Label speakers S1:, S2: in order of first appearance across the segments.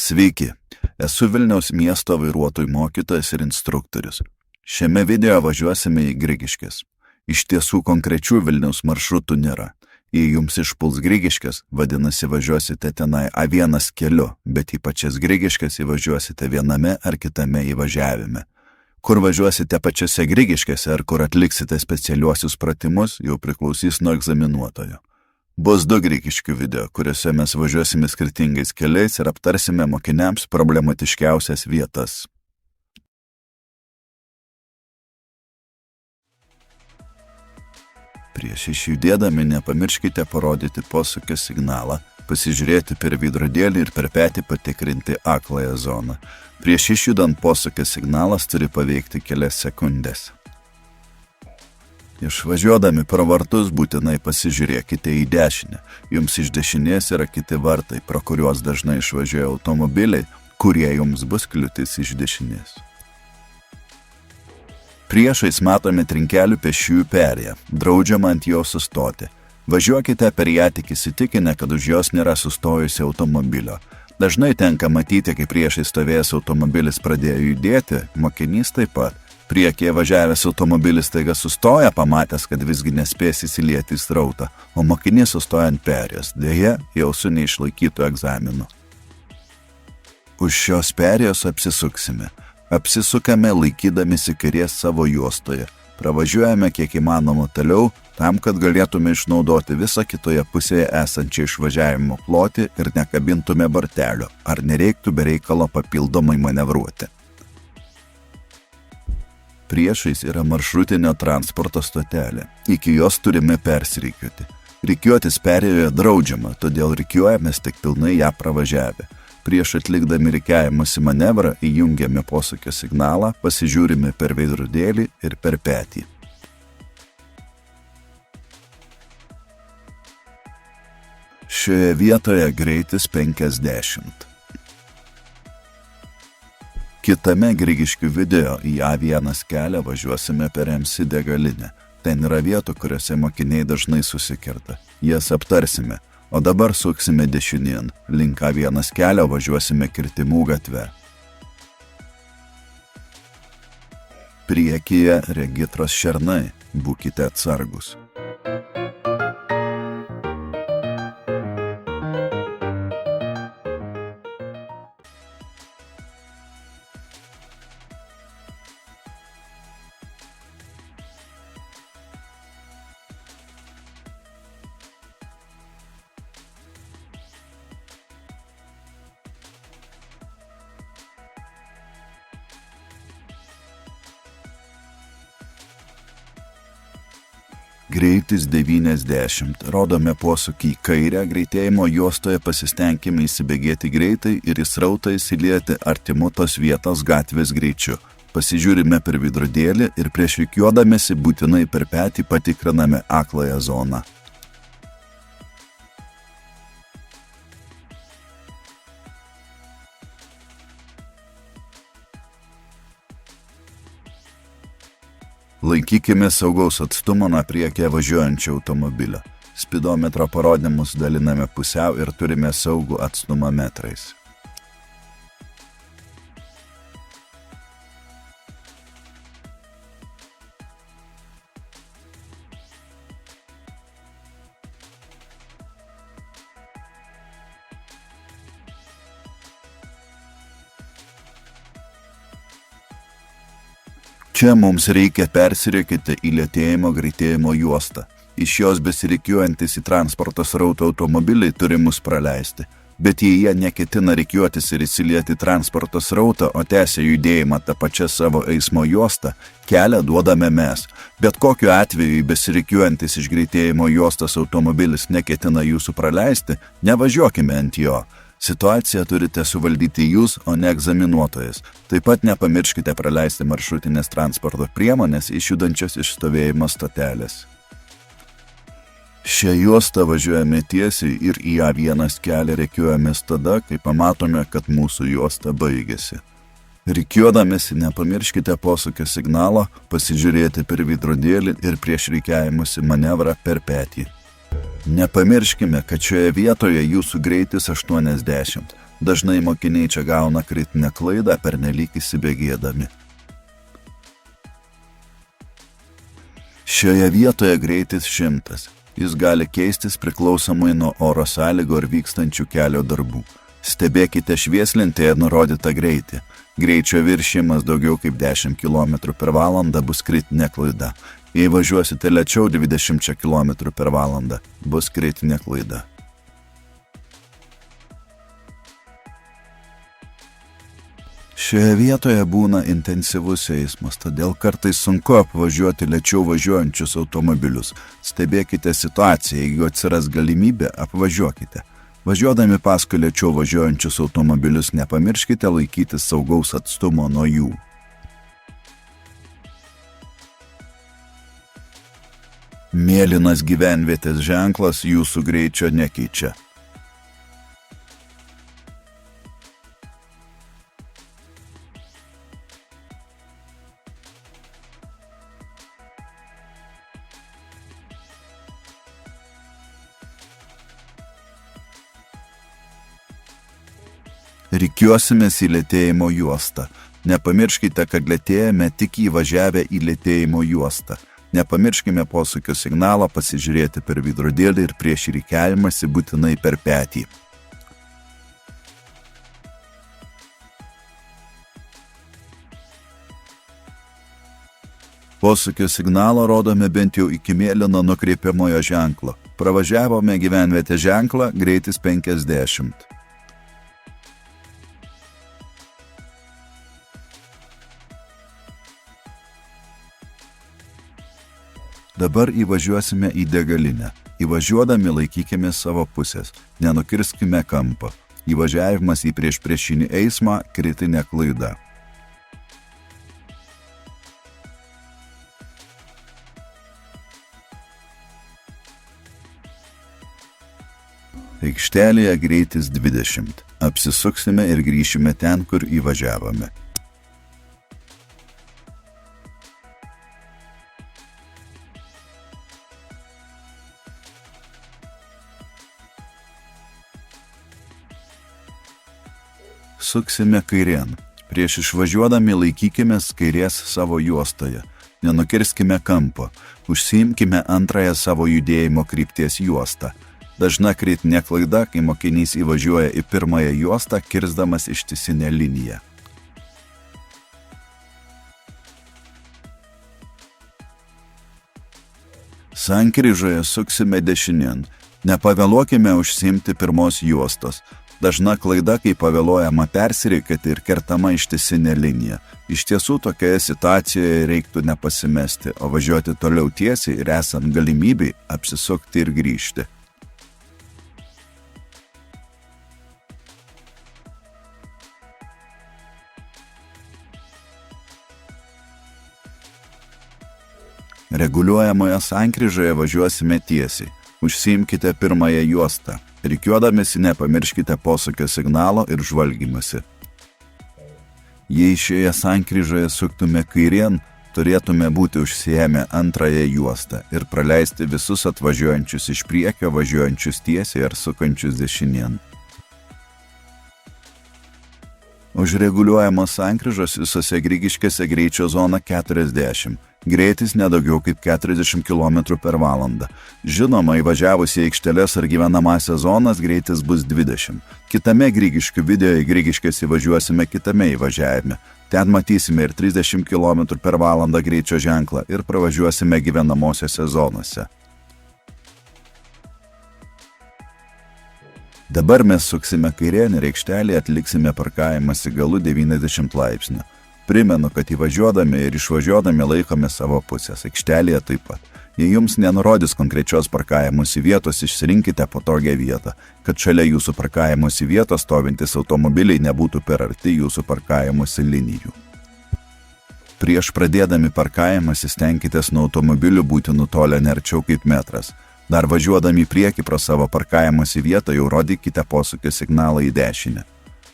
S1: Sveiki, esu Vilniaus miesto vairuotojų mokytojas ir instruktorius. Šiame video važiuosime į Grigiškes. Iš tiesų konkrečių Vilniaus maršrutų nėra. Jei jums išpuls Grigiškes, vadinasi važiuosite tenai A1 keliu, bet į pačias Grigiškes įvažiuosite viename ar kitame įvažiavime. Kur važiuosite pačiose Grigiškėse ar kur atliksite specialiuosius pratimus, jau priklausys nuo egzaminuotojo. Bus 2 Grigiškių video, kuriuose mes važiuosime skirtingais keliais ir aptarsime mokiniams problematiškiausias vietas. Prieš išjudėdami nepamirškite parodyti posūkio signalą, pasižiūrėti per veidrodėlį ir per petį patikrinti akląją zoną. Prieš išjudant posūkio signalas turi paveikti kelias sekundės. Išvažiuodami pro vartus būtinai pasižiūrėkite į dešinę. Jums iš dešinės yra kiti vartai, pro kuriuos dažnai išvažiuoja automobiliai, kurie jums bus kliūtis iš dešinės. Priešais matome trinkelių pėsčiųjų perėją, draudžiama ant jo sustoti. Važiuokite per ją tik įsitikinę, kad už jos nėra sustojusio automobilio. Dažnai tenka matyti, kai priešais stovėjęs automobilis pradėjo judėti, mokinys taip pat. Priekyje važiavęs automobilis taiga sustoja, pamatęs, kad visgi nespės įsilieti į srautą, o mokinys sustoja ant perėjos, deja, jau su neišlaikytu egzaminu. Už šios perėjos apsisuksime. Apsisukame laikydamisi kairės savo juostoje. Pravažiuojame kiek įmanoma toliau, tam, kad galėtume išnaudoti visą kitoje pusėje esančią išvažiavimo plotį ir nekabintume bartelio, ar nereiktų be reikalo papildomai manevruoti. Priešais yra maršrutinio transporto stotelė. Iki jos turime persirikiuoti. Rikiuotis perėjoje draudžiama, todėl rikiuojamės tik pilnai ją pravažiavę. Prieš atlikdami rikiavimosi manevrą įjungiame posūkio signalą, pasižiūrime per veidrodėlį ir per petį. Šioje vietoje greitis 50. Kitame Grigiškių video į A1 kelią važiuosime per MC degalinę. Ten yra vietų, kuriuose mokiniai dažnai susikerta. Jas aptarsime, o dabar suksime dešinėn. Link A1 kelio važiuosime Kirtimų gatve. Priekyje regitros šernai, būkite atsargus. Greitis 90. Rodome posūkį į kairę, greitėjimo juostoje pasistengime įsibėgėti greitai ir į srautą įsilieti artimu tos vietos gatvės greičiu. Pasižiūrime per veidrodėlį ir prieš rikiuodamėsi būtinai per petį patikriname akląją zoną. Laikykime saugaus atstumo nuo priekyje važiuojančio automobilio. Spidometro parodymus daliname pusiau ir turime saugų atstumą metrais. Čia mums reikia persirikiuoti į lėtėjimo greitėjimo juostą. Iš jos besirikiuojantis į transporto srautą automobiliai turi mus praleisti. Bet jei jie neketina rikiuotis ir įsilieti transporto srautą, o tęsia judėjimą tą pačią savo eismo juostą, kelią duodame mes. Bet kokiu atveju besirikiuojantis iš greitėjimo juostos automobilis neketina jūsų praleisti, nevažiuokime ant jo. Situaciją turite suvaldyti jūs, o ne egzaminuotojas. Taip pat nepamirškite praleisti maršrutinės transporto priemonės išjudančios iš stovėjimo stotelės. Šią juostą važiuojame tiesiai ir į A1 kelią rikiuojamės tada, kai pamatome, kad mūsų juosta baigėsi. Rikiuodamėsi nepamirškite posūkio signalo, pasižiūrėti per veidrodėlį ir prieš rikiavimosi manevrą per petį. Nepamirškime, kad šioje vietoje jūsų greitis 80. Dažnai mokiniai čia gauna kritinę klaidą pernelyg įsibėgėdami. Šioje vietoje greitis 100. Jis gali keistis priklausomai nuo oro sąlygų ir vykstančių kelio darbų. Stebėkite švieslentėje nurodytą greitį. Greičio viršijimas daugiau kaip 10 km/h bus kritinė klaida. Jei važiuosite lėčiau 20 km/h, bus kritinė klaida. Šioje vietoje būna intensyvus eismas, todėl kartais sunku apvažiuoti lėčiau važiuojančius automobilius. Stebėkite situaciją, jeigu atsiras galimybė, apvažiuokite. Važiuodami paskui lėčiau važiuojančius automobilius nepamirškite laikytis saugaus atstumo nuo jų. Mėlynas gyvenvietės ženklas jūsų greičio nekeičia. Rikiuosimės į lėtėjimo juostą. Nepamirškite, kad lėtėjame tik įvažiavę į lėtėjimo juostą. Nepamirškime posūkio signalą pasižiūrėti per veidrodėlį ir prieš rikiavimąsi būtinai per petį. Posūkio signalą rodome bent jau iki mėlyno nukreipiamojo ženklo. Pravažiavome gyvenvietės ženklą, greitis 50. Dabar įvažiuosime į degalinę. Įvažiuodami laikykime savo pusės, nenukirskime kampo. Įvažiavimas į priešpriešinį eismą – kritinė klaida. Aikštelėje greitis 20. Apsisuksime ir grįšime ten, kur įvažiavome. Suksime kairėn. Prieš išvažiuodami laikykimės kairės savo juostoje. Nenukirskime kampo. Užsiimkime antrąją savo judėjimo krypties juostą. Dažna kritinė klaida, kai mokinys įvažiuoja į pirmąją juostą, kirsdamas ištisinę liniją. Sankryžoje suksime dešinėn. Nepavėluokime užsiimti pirmos juostos. Dažna klaida, kai pavėluojama persirikiuoti ir kertama ištisinė linija. Iš tiesų, tokioje situacijoje reiktų nepasimesti, o važiuoti toliau tiesiai ir esant galimybei apsisukti ir grįžti. Reguliuojamoje sankryžoje važiuosime tiesiai. Užsiimkite pirmąją juostą. Rikiuodamėsi nepamirškite posūkio signalo ir žvalgymasi. Jei šioje sankryžoje suktume kairėn, turėtume būti užsiėmę antrąją juostą ir praleisti visus atvažiuojančius iš priekio, važiuojančius tiesiai ar sukančius dešinėn. Už reguliuojamos sankryžos visose Grigiškėse greičio zona 40. Greitis nedaugiau kaip 40 km/h. Žinoma, įvažiavus į aikšteles ar gyvenamąsias zonas greitis bus 20. Kitame Grigiškių video į Grigiškės įvažiuosime kitame įvažiavime. Ten matysime ir 30 km/h greičio ženklą ir pravažiuosime gyvenamosiose zonose. Dabar mes suksime kairėn ir aikštelėje atliksime parkavimąsi galu 90 laipsnių. Primenu, kad įvažiuodami ir išvažiuodami laikome savo pusės, aikštelėje taip pat. Jei jums nenurodys konkrečios parkavimosi vietos, išsirinkite patogią vietą, kad šalia jūsų parkavimosi vietos stovintis automobiliai nebūtų per arti jūsų parkavimosi linijų. Prieš pradėdami parkavimąsi stenkitės nuo automobilių būti nutolę ne arčiau kaip metras. Dar važiuodami į priekį pro savo parkavimosi vietą jau rodykite posūkio signalą į dešinę.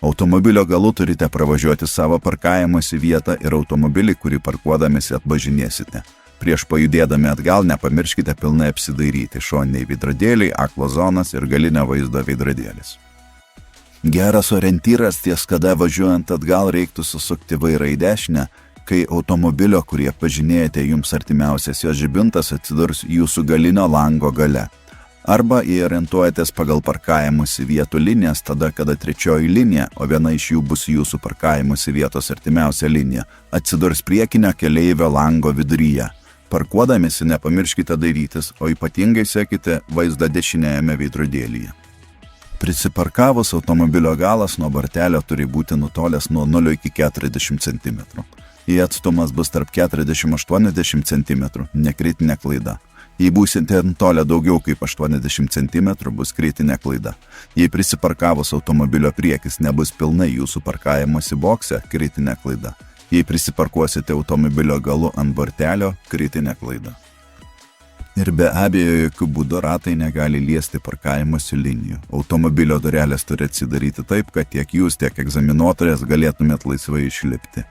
S1: Automobilio galu turite pravažiuoti savo parkavimosi vietą ir automobilį, kurį parkuodamėsi atpažinėsite. Prieš pajudėdami atgal nepamirškite pilnai apsidairyti, šoniniai veidrodėliai, aklo zonas ir galinio vaizdo veidrodėlis. Geras orientyras ties kada važiuojant atgal reiktų susukti vairą į dešinę, kai automobilio, kurie pažinėjate jums artimiausias jo žibintas, atsidurs jūsų galinio lango gale. Arba jei orientuojatės pagal parkavimusi vietų linijas, tada kada trečioji linija, o viena iš jų bus jūsų parkavimusi vietos artimiausia linija, atsidurs priekinio keleivio lango viduryje. Parkuodamėsi nepamirškite dairytis, o ypatingai sekite vaizdą dešiniajame veidrodėlyje. Prisiparkavus automobilio galas nuo bortelio turi būti nutolęs nuo 0 iki 40 cm. Jei atstumas bus tarp 40–80 cm, nekritinė klaida. Jei būsite nutolę daugiau kaip 80 cm, bus kritinė klaida. Jei prisiparkavus automobilio priekis nebus pilnai jūsų parkavimosi bokse, kritinė klaida. Jei prisiparkuosite automobilio galu ant bortelio, kritinė klaida. Ir be abejo, jokių būdų ratai negali liesti parkavimosi linijų. Automobilio durelės turi atsidaryti taip, kad tiek jūs, tiek egzaminuotojas galėtumėt laisvai išlipti.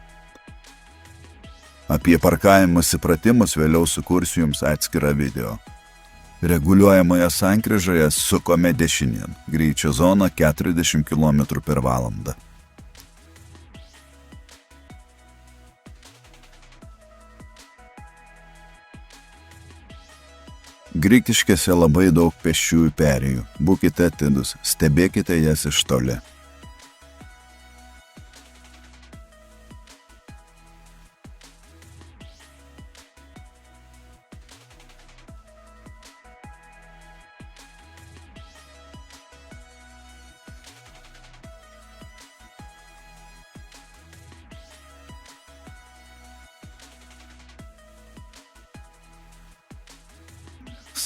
S1: Apie parkavimosi pratimus vėliau sukursiu jums atskirą video. Reguliuojamoje sankryžoje sukome dešinėn, greičio zona 40 km/h. Grikiškėse labai daug pėsčiųjų perėjų. Būkite atidūs, stebėkite jas iš toli.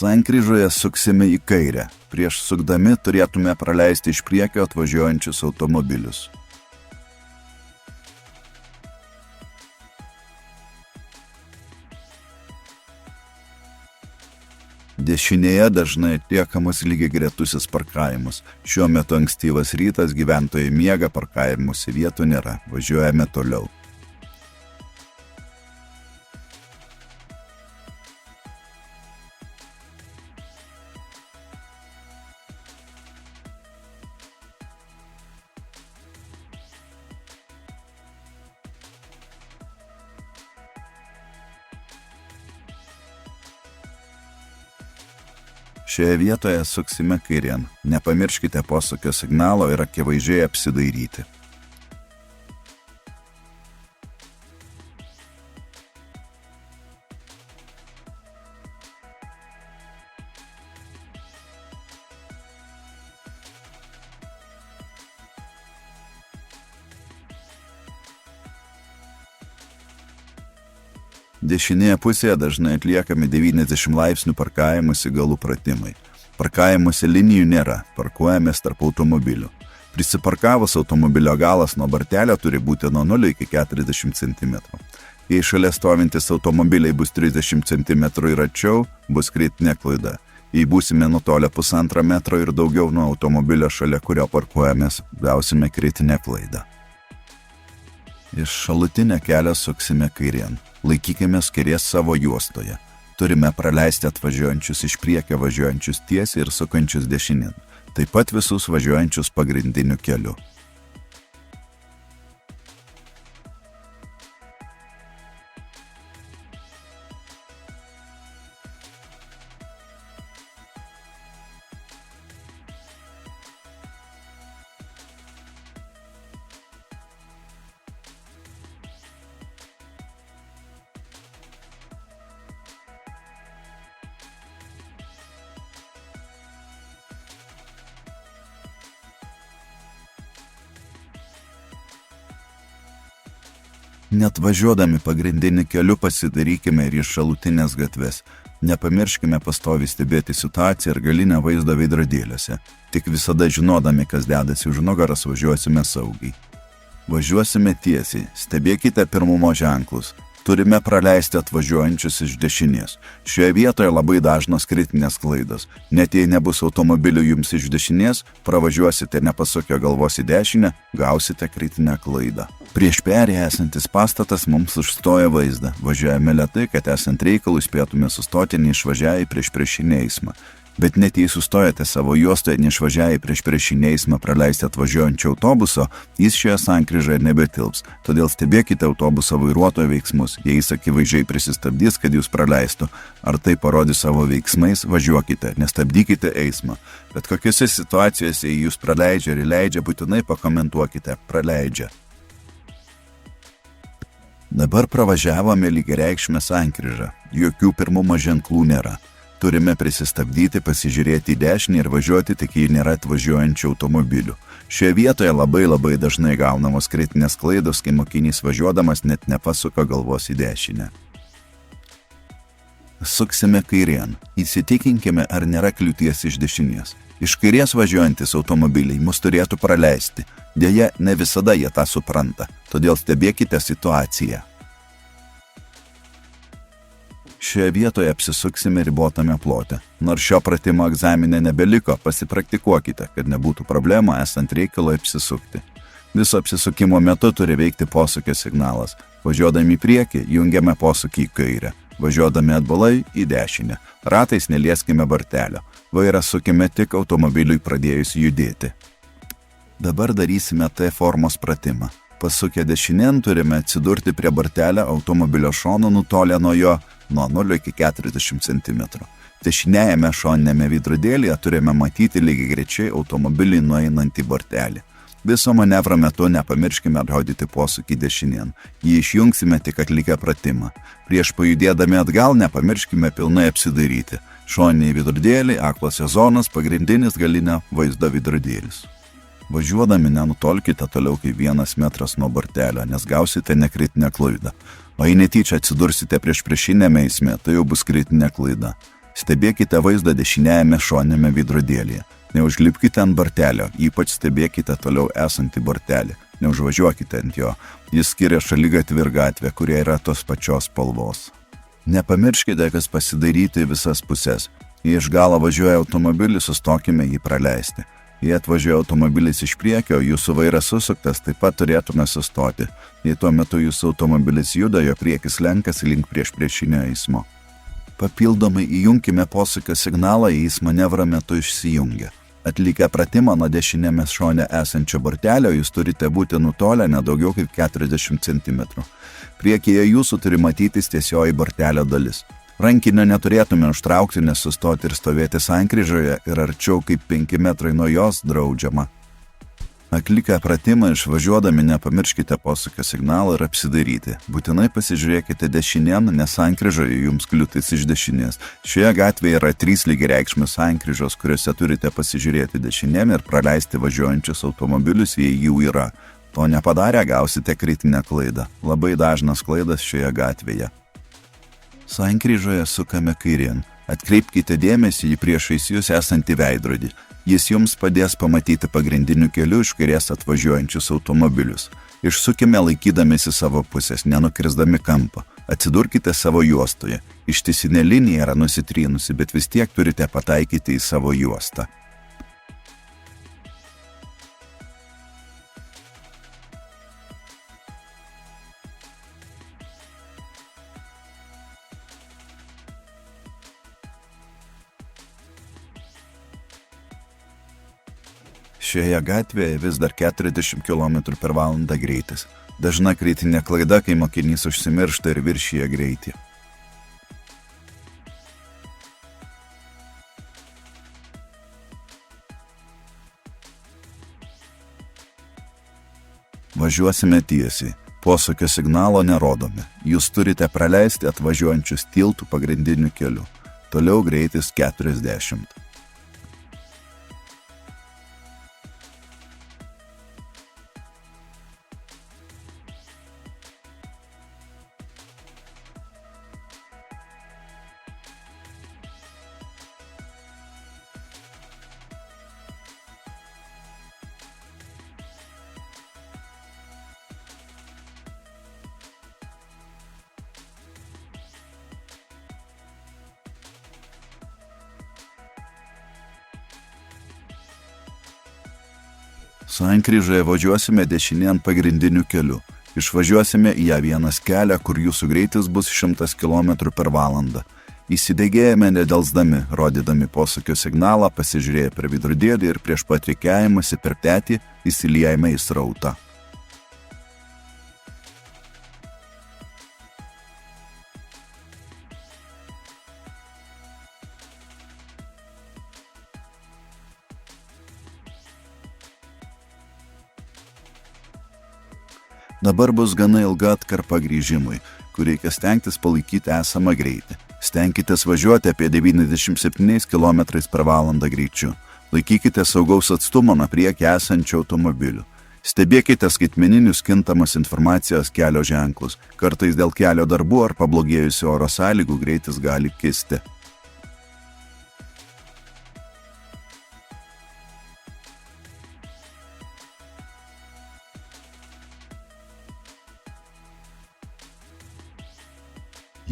S1: Sankryžoje suksime į kairę. Prieš sukdami turėtume praleisti iš priekio atvažiuojančius automobilius. Dešinėje dažnai atliekamas lygiagretusis parkavimas. Šiuo metu ankstyvas rytas, gyventojai miega, parkavimuose vietų nėra. Važiuojame toliau. Šioje vietoje suksime kairėn. Nepamirškite posūkio signalo ir akivaizdžiai apsidairyti. Dešinėje pusėje dažnai atliekami 90 laipsnių parkavimuose galų pratimai. Parkavimuose linijų nėra, parkuojamės tarp automobilių. Prisiparkavus automobilio galas nuo bortelio turi būti nuo 0 iki 40 cm. Jei šalia stovintis automobiliai bus 30 cm ir arčiau, bus kritinė klaida. Jei būsime nutolę 1,5 metro ir daugiau nuo automobilio šalia kurio parkuojamės, gausime kritinę klaidą. Iš šalutinio kelio suksime kairėn. Laikykimės kairės savo juostoje. Turime praleisti atvažiuojančius iš priekio važiuojančius tiesiai ir sukančius dešinėn. Taip pat visus važiuojančius pagrindiniu keliu. Net važiuodami pagrindinį keliu pasidarykime ir iš šalutinės gatves. Nepamirškime pastoviai stebėti situaciją ir galinę vaizdo veidrodėliuose. Tik visada žinodami, kas dedasi už nugaros, važiuosime saugiai. Važiuosime tiesiai, stebėkite pirmumo ženklus. Turime praleisti atvažiuojančius iš dešinės. Šioje vietoje labai dažnos kritinės klaidos. Net jei nebus automobilių jums iš dešinės, pravažiuosite nepasukę galvos į dešinę, gausite kritinę klaidą. Prieš perėję esantis pastatas mums užstoja vaizdą. Važiuojame lėtai, kad esant reikalui spėtume sustoti neišvažiavę į priešpriešinį eismą. Bet net jei sustojate savo juostoje, neišvažiavę prieš priešinį eismą praleisti atvažiuojančio autobuso, jis šioje sankryžoje nebetilps. Todėl stebėkite autobuso vairuotojo veiksmus. Jei jis akivaizdžiai prisistabdys, kad jūs praleistų, ar tai parodys savo veiksmais, važiuokite, nestabdykite eismą. Bet kokiose situacijose, jei jūs praleidžia ir įleidžia, būtinai pakomentuokite praleidžia. Dabar pravažiavome lygiareikšmę sankryžą. Jokių pirmumo ženklų nėra. Turime prisistabdyti, pasižiūrėti į dešinę ir važiuoti, tik jei nėra atvažiuojančių automobilių. Šioje vietoje labai dažnai gaunamos kritinės klaidos, kai mokinys važiuodamas net nepasuka galvos į dešinę. Suksime kairėn. Įsitikinkime, ar nėra kliūties iš dešinės. Iš kairės važiuojantis automobiliai mus turėtų praleisti. Deja, ne visada jie tą supranta, todėl stebėkite situaciją. Šioje vietoje apsisuksime ribotame plote. Nors šio pratimo egzamine nebeliko, pasipraktikuokite, kad nebūtų problemų esant reikalo apsisukti. Viso apsisukimo metu turi veikti posūkio signalas. Važiuodami į priekį, jungiame posūkį į kairę. Važiuodami atbulai į dešinę. Ratais nelieskime bartelio. Vairą sukime tik automobiliui pradėjus judėti. Dabar darysime T formos pratimą. Pasukę dešinėn turime atsidurti prie bartelio automobilio šono nutolę nuo jo nuo 0 iki 40 cm. Dešiniajame šoninėme veidrodėlyje turime matyti lygiagrečiai automobilį nueinantį bartelį. Viso manevro metu nepamirškime rodyti posūkį dešinėn. Jį išjungsime tik atlikę pratimą. Prieš pajudėdami atgal nepamirškime pilnai apsidairyti. Šoniniai veidrodėliai, aklosios zonos, pagrindinis galinio vaizdo veidrodėlis. Važiuodami nenutolkite toliau kaip 1 metras nuo bartelio, nes gausite nekritinę klaidą. O jei netyčia atsidursite priešinėme eisme, tai jau bus kritinė klaida. Stebėkite vaizdą dešiniajame šoninėme veidrodėlyje. Neužlipkite ant bartelio, ypač stebėkite toliau esantį bartelį. Neužvažiuokite ant jo. Jis skiria šaligatvį ir gatvę, kurie yra tos pačios spalvos. Nepamirškite, kas pasidairyti visas pusės. Jei iš galo važiuoja automobilis, sustokime jį praleisti. Jei atvažiuoja automobilis iš priekio, jūsų vairas susuktas, taip pat turėtume sustoti. Jei tuo metu jūsų automobilis juda, jo priekis lenkasi link priešinio eismo. Papildomai įjunkime posūkio signalą, jei jis manevro metu išsijungia. Atlikę pratimą nuo dešinėme šone esančio bartelio, jūs turite būti nutolę nedaugiau kaip 40 cm. Priekyje jūsų turi matytis tiesioji bartelio dalis. Rankinio neturėtume užtraukti, nes sustoti ir stovėti sankryžoje ir arčiau kaip 5 metrai nuo jos draudžiama. Atlikę pratimą išvažiuodami nepamirškite posūkio signalą ir apsidairyti. Būtinai pasižiūrėkite dešinėn, nes sankryžoje jums kliūtis iš dešinės. Šioje gatvėje yra 3 lygiareikšmės sankryžos, kuriuose turite pasižiūrėti dešinėn ir praleisti važiuojančius automobilius, jei jų yra. To nepadarę gausite kritinę klaidą. Labai dažnas klaidas šioje gatvėje. Sankryžoje sukame kairėn. Atkreipkite dėmesį į priešais jūs esantį veidrodį. Jis jums padės pamatyti pagrindiniu keliu iš kairės atvažiuojančius automobilius. Išsukime laikydamėsi savo pusės, nenukrisdami kampą. Atsidurkite savo juostoje. Ištisinė linija yra nusitrynusi, bet vis tiek turite pataikyti į savo juostą. Šioje gatvėje vis dar 40 km/h greitis. Dažna kritinė klaida, kai mokinys užsimiršta ir viršija greitį. Važiuosime tiesiai. Posūkio signalo nerodome. Jūs turite praleisti atvažiuojančius tiltų pagrindiniu keliu. Toliau greitis 40. Sankryžoje važiuosime dešinėn pagrindiniu keliu. Išvažiuosime į ją vienas kelią, kur jūsų greitis bus 100 km/h. Įsidegėjame nedelsdami, rodydami posūkio signalą, pasižiūrėję per veidrodėlį ir prieš pat rikiavimąsi per petį įsiliejame į srautą. Dabar bus gana ilga atkarpa grįžimui, kur reikia stengtis palaikyti esamą greitį. Stenkitės važiuoti apie 97 km/h greičiu. Laikykite saugaus atstumo nuo priekį esančių automobilių. Stebėkite skaitmeninius kintamos informacijos kelio ženklus. Kartais dėl kelio darbų ar pablogėjusių oro sąlygų greitis gali kisti.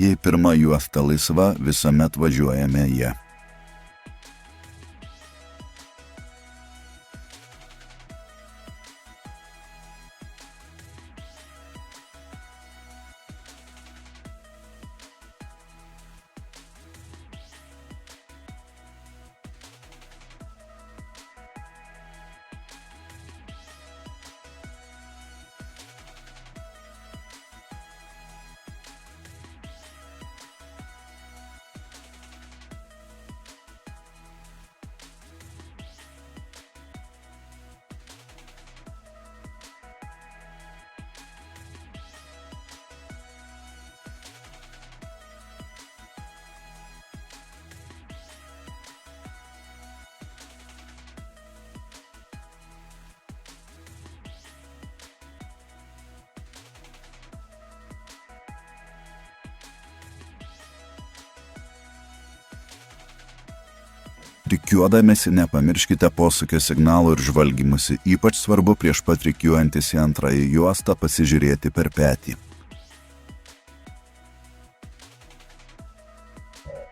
S1: Jei pirma juosta laisva, visuomet važiuojame ją. Rikiuodamėsi nepamirškite posūkio signalų ir žvalgymusi, ypač svarbu prieš pat rikiuojantis į antrąją juostą pasižiūrėti per petį.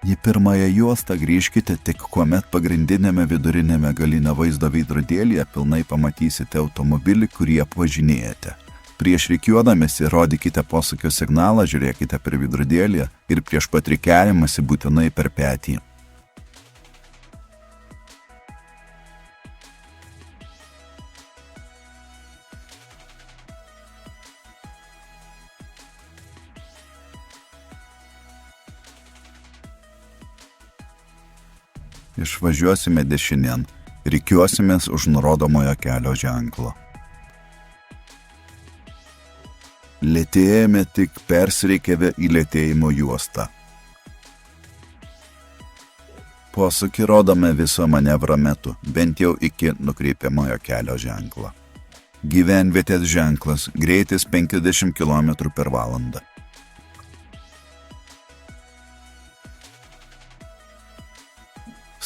S1: Į pirmąją juostą grįžkite tik kuomet pagrindinėme vidurinėme galinio vaizdo veidrodėlyje pilnai pamatysite automobilį, kurį apvažinėjate. Prieš rikiuodamėsi rodykite posūkio signalą, žiūrėkite per veidrodėlį ir prieš pat rikiavimąsi būtinai per petį. Išvažiuosime dešinėn, rikiuosimės už nurodomojo kelio ženklo. Lėtėjame tik persirikiavę į lėtėjimo juostą. Posūkį rodome viso manevro metu, bent jau iki nukreipiamojo kelio ženklo. Gyvenvietės ženklas, greitis 50 km/h.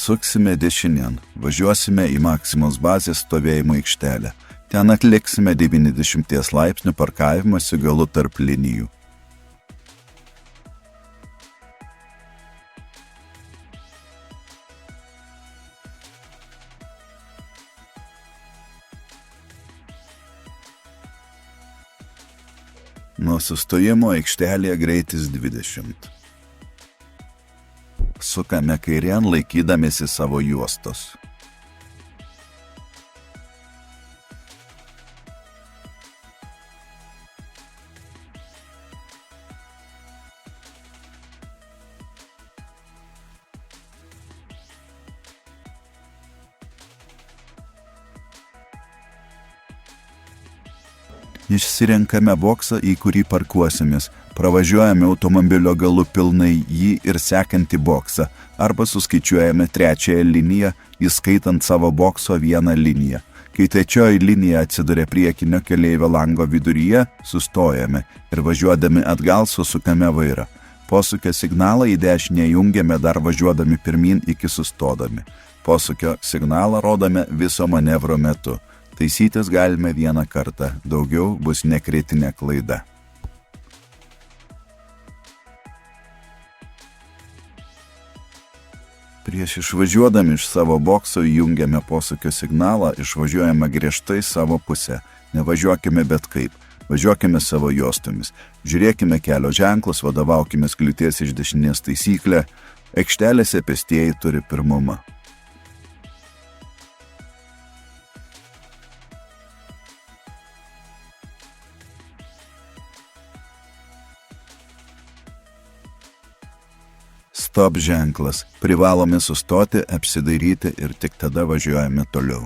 S1: Suksime dešinėn, važiuosime į Maksimos bazės stovėjimo aikštelę. Ten atliksime 90 laipsnių parkavimą su galu tarp linijų. Nuo sustojimo aikštelėje greitis 20. Sukame kairėn laikydamiesi savo juostos. Išsirenkame boksą, į kurį parkuosimės. Pravažiuojame automobilio galu pilnai jį ir sekantį boksą, arba suskaičiuojame trečiąją liniją, įskaitant savo bokso vieną liniją. Kai trečioji linija atsiduria priekinio keleivio lango viduryje, sustojame ir važiuodami atgal susukame vairą. Posūkio signalą į dešinę jungiame dar važiuodami pirmyn iki sustodami. Posūkio signalą rodome viso manevro metu. Taisytis galime vieną kartą, daugiau bus nekritinė klaida. Prieš išvažiuodami iš savo bokso įjungiame posūkio signalą, išvažiuojame griežtai savo pusę. Nevažiuokime bet kaip. Važiuokime savo juostomis, žiūrėkime kelio ženklus, vadovaukime kliūties iš dešinės taisyklę, aikštelėse pėstieji turi pirmumą. Stop ženklas. Privalome sustoti, apsidairyti ir tik tada važiuojame toliau.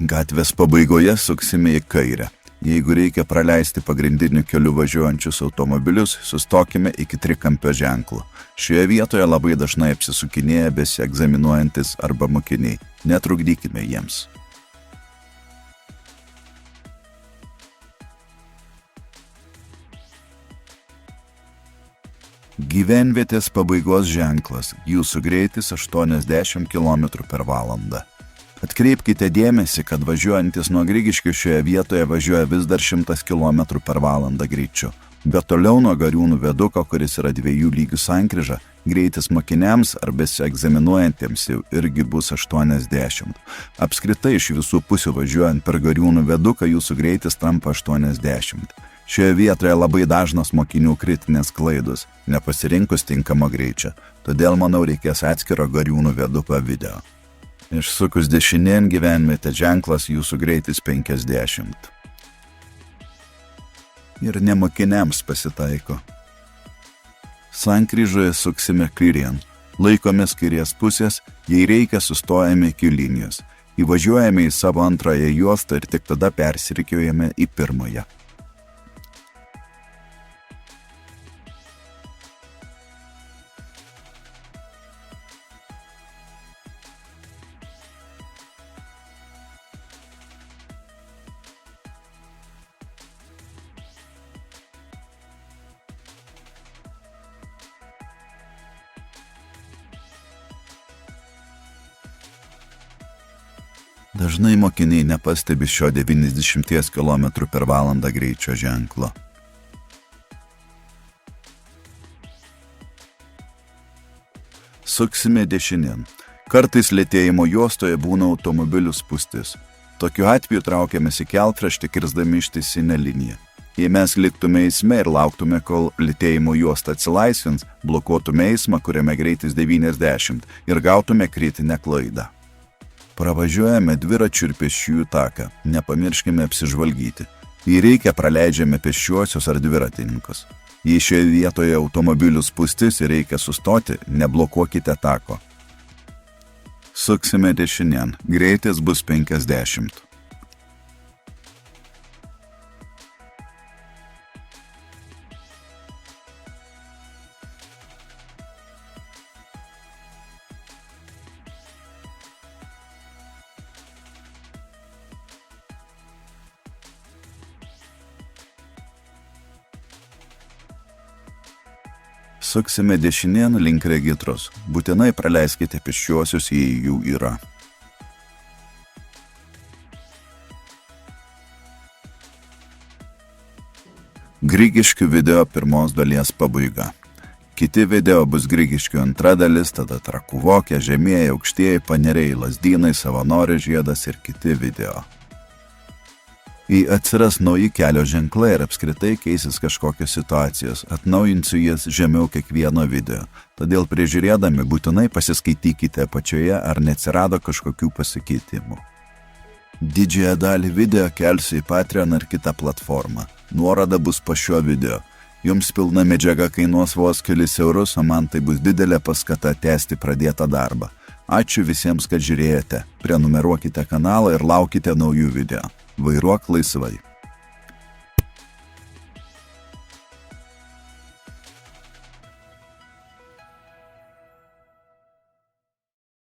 S1: Gatvės pabaigoje suksime į kairę. Jeigu reikia praleisti pagrindiniu keliu važiuojančius automobilius, sustokime iki trikampio ženklo. Šioje vietoje labai dažnai apsisukinėja besiegzaminuojantis arba mokiniai. Netrukdykime jiems. Gyvenvietės pabaigos ženklas. Jūsų greitis 80 km/h. Atkreipkite dėmesį, kad važiuojantis nuo Grigiškių šioje vietoje važiuoja vis dar 100 km/h greičiu. Bet toliau nuo Gariūnų viaduko, kuris yra 2 lygių sankryža, greitis mokiniams ar besiegzaminuojantiems jau irgi bus 80. Apskritai iš visų pusių važiuojant per Gariūnų viaduką jūsų greitis tampa 80. Šioje vietoje labai dažnos mokinių kritinės klaidos, nepasirinkus tinkamo greičio. Todėl, manau, reikės atskiro Gariūnų viaduko video. Išsukus dešinėn gyvenvietė ženklas jūsų greitis 50. Ir nemokiniams pasitaiko. Sankryžoje suksime kairėn. Laikomės kairės pusės, jei reikia sustojame iki linijos. Įvažiuojame į savo antrąją juostą ir tik tada persirikiuojame į pirmąją. Dažnai mokiniai nepastebi šio 90 km/h greičio ženklo. Suksime dešinėn. Kartais lėtėjimo juostoje būna automobilių spūstis. Tokiu atveju traukiamės į kelkraštį, kirsdami ištisinę liniją. Jei mes liktume eisme ir lauktume, kol lėtėjimo juosta atsilaisvins, blokuotume eismą, kuriame greitis 90 ir gautume kritinę klaidą. Pravažiuojame dviračių ir pėsčiųjų taką, nepamirškime apsižvalgyti. Jei reikia, praleidžiame pėsčiuosius ar dviratininkus. Jei šioje vietoje automobilių spūstis ir reikia sustoti, neblokuokite tako. Suksime dešinėn, greitis bus 50. Suksime dešinėn link regitros. Būtinai praleiskite pėsčiuosius, jei jų yra. Grigiškių video pirmos dalies pabaiga. Kiti video bus Grigiškių antra dalis, tada Trakų Vokė, Žemieji, Aukštieji, Paneriai, Lazdynai, Savanorių žiedas ir kiti video. Jei atsiras nauji kelio ženklai ir apskritai keisis kažkokios situacijos, atnaujinsiu jas žemiau kiekvieno video. Todėl prižiūrėdami būtinai pasiskaitykite apačioje, ar neatsirado kažkokių pasikeitimų. Didžiąją dalį video kelsiu į Patreon ar kitą platformą. Nuoroda bus po šiuo video. Jums pilna medžiaga kainuos vos kelis eurus, o man tai bus didelė paskata tęsti pradėtą darbą. Ačiū visiems, kad žiūrėjote. Prenumeruokite kanalą ir laukite naujų video. Vairuok laisvai.